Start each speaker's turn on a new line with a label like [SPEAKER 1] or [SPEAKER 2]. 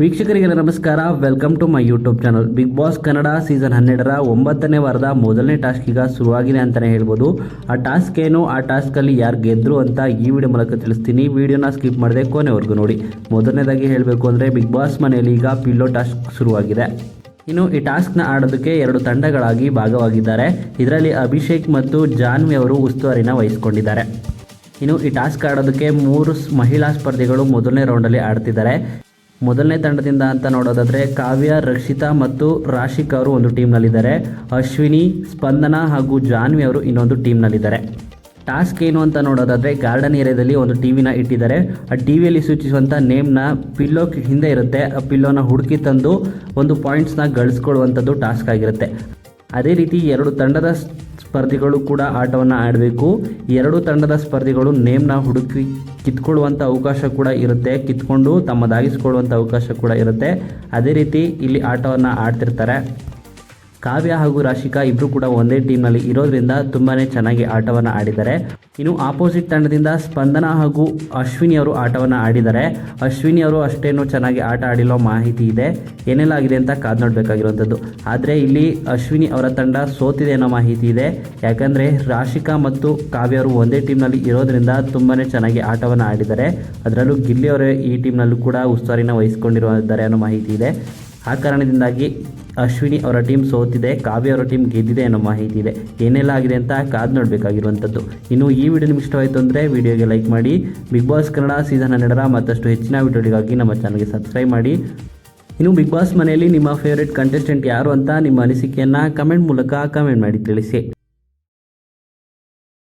[SPEAKER 1] ವೀಕ್ಷಕರಿಗೆ ನಮಸ್ಕಾರ, welcome to my YouTube channel. Bigg Boss Kannada season 12ರ 9ನೇ ವಾರದ ಮೊದಲನೇ ಟಾಸ್ಕ್ ಈಗ ಶುರುವಾಗಿದೆ ಅಂತಲೇ ಹೇಳ್ಬೋದು. ಆ ಟಾಸ್ಕ್ ಏನು, ಆ ಟಾಸ್ಕಲ್ಲಿ ಯಾರು ಗೆದ್ದರು ಅಂತ ಈ ವಿಡಿಯೋ ಮೂಲಕ ತಿಳಿಸ್ತೀನಿ. ವಿಡಿಯೋನ ಸ್ಕಿಪ್ ಮಾಡದೆ ಕೊನೆವರೆಗೂ ನೋಡಿ. ಮೊದಲನೇದಾಗಿ ಹೇಳಬೇಕು ಅಂದರೆ ಬಿಗ್ ಬಾಸ್ ಮನೆಯಲ್ಲಿ ಈಗ ಪಿಲ್ಲೋ ಟಾಸ್ಕ್ ಶುರುವಾಗಿದೆ. ಇನ್ನು ಈ ಟಾಸ್ಕ್ನ ಆಡೋದಕ್ಕೆ 2 ತಂಡಗಳಾಗಿ ಭಾಗವಾಗಿದ್ದಾರೆ. ಇದರಲ್ಲಿ ಅಭಿಷೇಕ್ ಮತ್ತು ಜಾನ್ವಿ ಅವರು ಉಸ್ತುವಾರಿನ ವಹಿಸಿಕೊಂಡಿದ್ದಾರೆ. ಇನ್ನು ಈ ಟಾಸ್ಕ್ ಆಡೋದಕ್ಕೆ 3 ಮಹಿಳಾ ಸ್ಪರ್ಧಿಗಳು ಮೊದಲನೇ ರೌಂಡಲ್ಲಿ ಆಡ್ತಿದ್ದಾರೆ. ಮೊದಲನೇ ತಂಡದಿಂದ ಅಂತ ನೋಡೋದಾದರೆ ಕಾವ್ಯ, ರಕ್ಷಿತಾ ಮತ್ತು ರಾಶಿಕಾ ಅವರು ಒಂದು ಟೀಮ್ನಲ್ಲಿದ್ದಾರೆ. ಅಶ್ವಿನಿ, ಸ್ಪಂದನ ಹಾಗೂ ಜಾನ್ವಿ ಅವರು ಇನ್ನೊಂದು ಟೀಮ್ನಲ್ಲಿದ್ದಾರೆ. ಟಾಸ್ಕ್ ಏನು ಅಂತ ನೋಡೋದಾದರೆ ಗಾರ್ಡನ್ ಏರಿಯಾದಲ್ಲಿ ಒಂದು ಟಿವಿನ ಇಟ್ಟಿದ್ದಾರೆ. ಆ ಟಿವಿಯಲ್ಲಿ ಸೂಚಿಸುವಂಥ ನೇಮ್ನ ಪಿಲ್ಲೋ ಹಿಂದೆ ಇರುತ್ತೆ. ಆ ಪಿಲ್ಲೋನ ಹುಡುಕಿ ತಂದು ಒಂದು ಪಾಯಿಂಟ್ಸ್ನ ಗಳಿಸ್ಕೊಳ್ಳುವಂಥದ್ದು ಟಾಸ್ಕ್ ಆಗಿರುತ್ತೆ. ಅದೇ ರೀತಿ 2 ತಂಡದ ಸ್ಪರ್ಧಿಗಳು ಕೂಡ ಆಟವನ್ನು ಆಡಬೇಕು. 2 ತಂಡದ ಸ್ಪರ್ಧಿಗಳು ನೇಮ್ನ ಹುಡುಕಿ ಕಿತ್ಕೊಳ್ಳುವಂಥ ಅವಕಾಶ ಕೂಡ ಇರುತ್ತೆ, ಕಿತ್ಕೊಂಡು ತಮ್ಮದಾಗಿಸ್ಕೊಳ್ಳುವಂಥ ಅವಕಾಶ ಕೂಡ ಇರುತ್ತೆ. ಅದೇ ರೀತಿ ಇಲ್ಲಿ ಆಟವನ್ನು ಆಡ್ತಿರ್ತಾರೆ. ಕಾವ್ಯ ಹಾಗೂ ರಾಶಿಕಾ ಇಬ್ಬರು ಕೂಡ ಒಂದೇ ಟೀಮ್ನಲ್ಲಿ ಇರೋದ್ರಿಂದ ತುಂಬಾ ಚೆನ್ನಾಗಿ ಆಟವನ್ನು ಆಡಿದ್ದಾರೆ. ಇನ್ನು ಆಪೋಸಿಟ್ ತಂಡದಿಂದ ಸ್ಪಂದನ ಹಾಗೂ ಅಶ್ವಿನಿ ಅವರು ಆಟವನ್ನು ಆಡಿದ್ದಾರೆ. ಅಶ್ವಿನಿ ಅವರು ಅಷ್ಟೇನು ಚೆನ್ನಾಗಿ ಆಟ ಆಡಿರೋ ಮಾಹಿತಿ ಇದೆ. ಏನೆಲ್ಲ ಆಗಿದೆ ಅಂತ ಕಾದು ನೋಡಬೇಕಾಗಿರುವಂಥದ್ದು. ಆದರೆ ಇಲ್ಲಿ ಅಶ್ವಿನಿ ಅವರ ತಂಡ ಸೋತಿದೆ ಅನ್ನೋ ಮಾಹಿತಿ ಇದೆ. ಯಾಕಂದರೆ ರಾಶಿಕಾ ಮತ್ತು ಕಾವ್ಯ ಅವರು ಒಂದೇ ಟೀಮ್ನಲ್ಲಿ ಇರೋದ್ರಿಂದ ತುಂಬಾ ಚೆನ್ನಾಗಿ ಆಟವನ್ನು ಆಡಿದ್ದಾರೆ. ಅದರಲ್ಲೂ ಗಿಲ್ಲಿ ಅವರೇ ಈ ಟೀಮ್ನಲ್ಲೂ ಕೂಡ ಉಸ್ತುವಾರಿನ ವಹಿಸಿಕೊಂಡಿದ್ದಾರೆ ಅನ್ನೋ ಮಾಹಿತಿ ಇದೆ. ಆ ಕಾರಣದಿಂದಾಗಿ ಅಶ್ವಿನಿ ಅವರ ಟೀಮ್ ಸೋತಿದೆ, ಕಾವ್ಯ ಅವರ ಟೀಮ್ ಗೆದ್ದಿದೆ ಅನ್ನೋ ಮಾಹಿತಿ ಇದೆ. ಏನೆಲ್ಲ ಆಗಿದೆ ಅಂತ ಕಾದು ನೋಡಬೇಕಾಗಿರುವಂಥದ್ದು. ಇನ್ನು ಈ ವಿಡಿಯೋ ನಿಮ್ಗೆ ಇಷ್ಟವಾಯಿತು ಅಂದರೆ ವಿಡಿಯೋಗೆ ಲೈಕ್ ಮಾಡಿ. ಬಿಗ್ ಬಾಸ್ ಕನ್ನಡ ಸೀಸನ್ 12ರ ಮತ್ತಷ್ಟು ಹೆಚ್ಚಿನ ವಿಡಿಯೋಗಳಿಗಾಗಿ ನಮ್ಮ ಚಾನಲ್ಗೆ ಸಬ್ಸ್ಕ್ರೈಬ್ ಮಾಡಿ. ಇನ್ನು ಬಿಗ್ ಬಾಸ್ ಮನೆಯಲ್ಲಿ ನಿಮ್ಮ ಫೇವ್ರೆಟ್ ಕಂಟೆಸ್ಟೆಂಟ್ ಯಾರು ಅಂತ ನಿಮ್ಮ ಅನಿಸಿಕೆಯನ್ನು ಕಮೆಂಟ್ ಮೂಲಕ ಕಮೆಂಟ್ ಮಾಡಿ ತಿಳಿಸಿ.